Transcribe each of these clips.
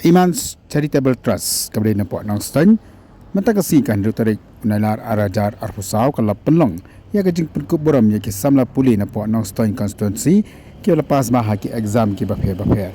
Imans Charitable Trust kepada nampak Nongsten mentakasikan Rutarik Unalar Arajar Arhusau kalau penlong ia kejing perkup boram ia ki samla puli nampak Nongsten konstituensi ki lepas bahas ki exam ki bafir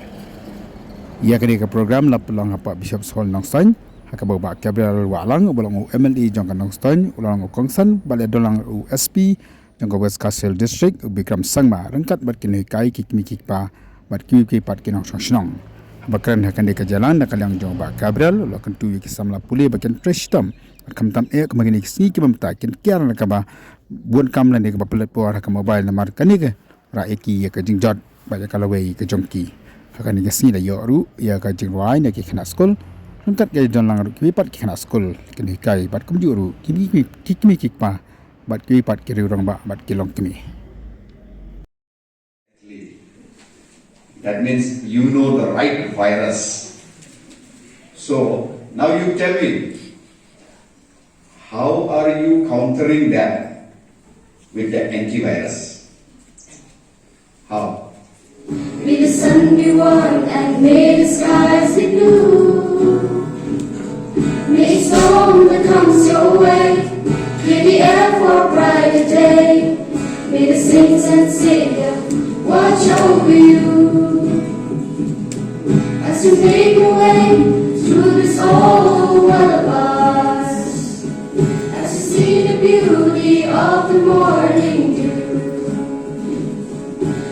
ia kena ke program la pelong apa Bishop Hall Nongsten hak bawa Gabriel Walang bolong MLE jangka Nongsten ulang Kongsan balai dolang USP jangka West Castle District Bikram Sangma rengkat bat kini kai ki mikik pa bat ki pat ki Nongson Bakran akan dia ke jalan nak yang jauh bak Gabriel lo akan tu kisah mula pulih bagian prestam kam tam kemarin sini kita memtakin kiar nak ba buat kam lan dia ke pelat puar ke mobile namar kan ni ke raiki ya ke jingjot banyak kalau wei ke jongki akan dia sini dah yoru ya ke jingwai nak ke kena skol nanti ke jalan lang ki pat ke kena skol kini kai bat kum juru kini kikpa bat ki pat kiri orang bat kilong kini. That means you know the right virus. So now you tell me, how are you countering that with the antivirus? How? May the sun be warm and may the skies be blue. May storm that comes your way, clear the air for a brighter day. May the saints and Savior watch over you. As you make your way through this old world of ours, as you see the beauty of the morning dew,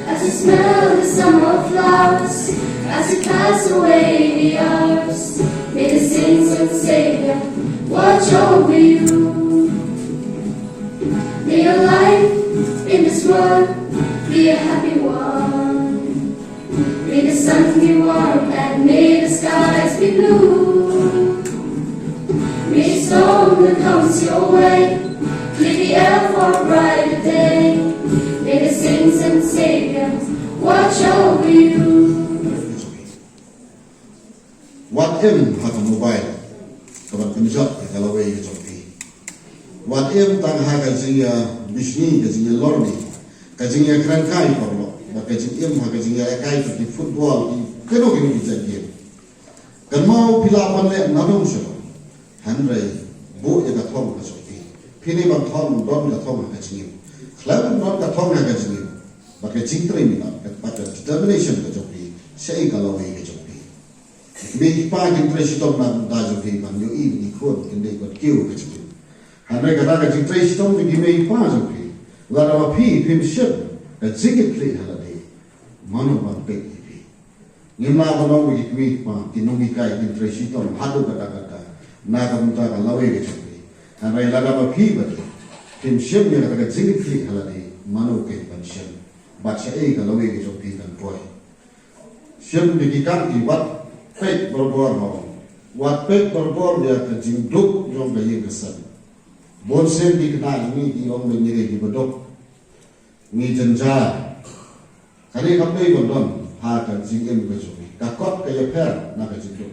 as you smell the summer flowers, as you pass away the hours, may the saints and Savior watch over you. May your life in this world be a happy one. May the sun be warm and may the skies be blue. May the storm that comes your way clear the air for a brighter day. May the saints and Savior watch over you. Whatever hak mobile, kawan penjat kalau way itu joki. Whatever tang hak kajinya bisni kajinya lorni, kajinya kerangkai perlu. Maka jika maka jika kai di football keno kini dijadikan. Kan mau pilapan le nadong sih. Handrai bu jaga thom kasoki. Pini bang thom don jaga thom kajinya. Klub don jaga thom kajinya. Maka jingtri mina pada determination kajoki. Saya kalau ini kajoki. Bagi pagi jingtri sitom nak dajoki man yo ini ikut kini ikut kiu kajoki. Handrai kata jingtri sitom di gimei pa kajoki. Lara api pimship. Jigit kli halal. Mano bang peki, ngimla banong wikmi pa tinungi kai tintresi tom hadu kata naga muta kalawe kecuali, hamai laga mapi beri, tim shem yang kata jigit kli haladi mano ke pensiem, baca kalawe kecuali kan boy, shem dikikan di wat pek berbor mau, wat pek berbor dia kejinduk jom bayi kesan, bon shem dikenal ni di orang menyerih di bedok, ni jenjah. Kali kami gondon hakan jingem kecuali, kakot kaya per nak kejinduk,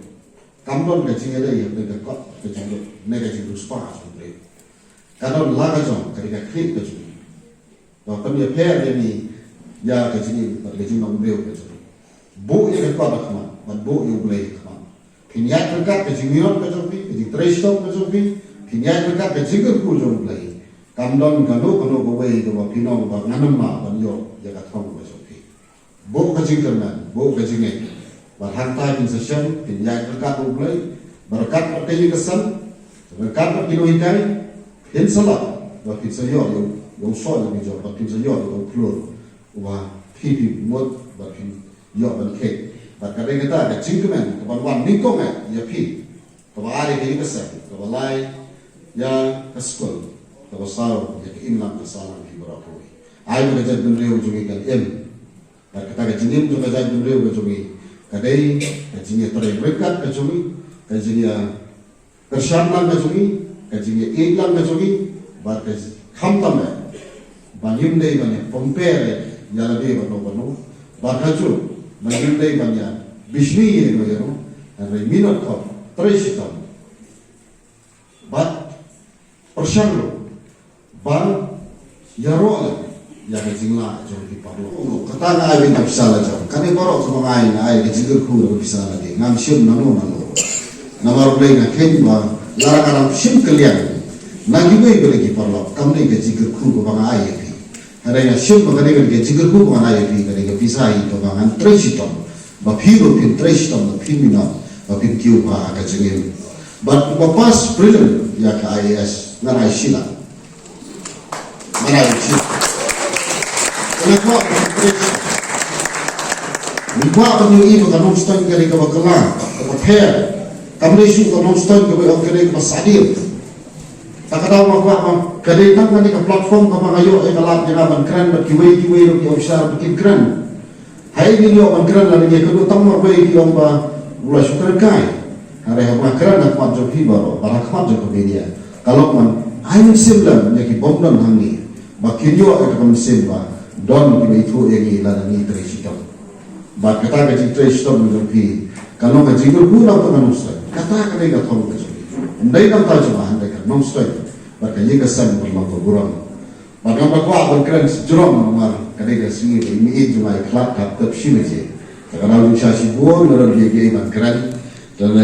kamdon kejingere yang dekot kejinduk, nega jinduk spa sebenarnya. Kalau laga jom ketika klik kecuali, bahkan dia per ini ya kejingim, kejingam beliau kecuali. Bu yang dekot akman, bu yang boleh akman. Pinjat dekat kejingiran kecuali, kejing trestom kecuali, pinjat dekat kejingir kujung boleh. Kamdon kanu kawai kawa pinong bang nanam ma bang yo jaga thong kecuali. Bo kajing kerman, bo kajing ek. Berhantai pin session, pin yang berkat ublay, berkat perkaya kesan, berkat perkilohikai, pin salat, berpin sayor yang soal yang jauh, berpin sayor yang keluar, wah pipi mut, berpin yo berkek. Berkata kita kajing kerman, kapan wan nikong ya pi, kapan hari kini kesan, kapan lai ya keskul, kapan sahur ya keinlam kesalan di berapa. Ayo kita jadi ujungi kan Kata kajingim juga jadi beliau kejungi, kadai kajingnya terlekat kejungi, kajingnya tersyamlan kejungi, kajingnya iklan kejungi, bar khamtam banyum dei banyak compare ya lebih bano bar kaju banyum dei banyak bisni ye no and minot kau terisitam, bar persyamlo bar yarol ya ke jingla jom di parlo kata na ai na bisa la jom kan borok ko ngai na ai ke jigur khu na bisa la de ngam sim na no na mar play na ken ba lara karam sim kalian na gi be bele ki parlo kam ne ke jigur khu ko ba ai pi ada na sim ba ne ke jigur khu ko ai pi ke bisa i to ba an tresitom ba phiro pin tresitom na pin mina ba pin kiu ba ka jingel but pas president ya ka IAS ngarai sila ngarai sila Mikuah penyui maka nonstone kali ke bakalan, ke pakai, kami isu ke nonstone ke bakalan kali ke pasadir. Tak ada apa kali nang kali ke platform ke bangayo kalat jangan keren berkiwai lebih besar bikin keren. Hai ini orang keren lagi kedua tamar bayi orang ba mulai syukur kai. Hari apa keren nak kuat joki baru, barak kuat joki media. Kalau man, ayo simlam jadi bomdan hangi, bakin yo akan simba. Don kita itu yang ialah ni terisitam. Bak kata kerja terisitam menjadi kalau kerja berguna untuk manusia. Kata kerja kita tahu kerja. Andai kita tahu cuma andai kan manusia. Bak kerja kesan berlaku kurang. Bak apa kau akan keren sejuram nomor kerja sini ini cuma ikhlas tak tersimis. Kalau kita sih buat orang dia iman keren dan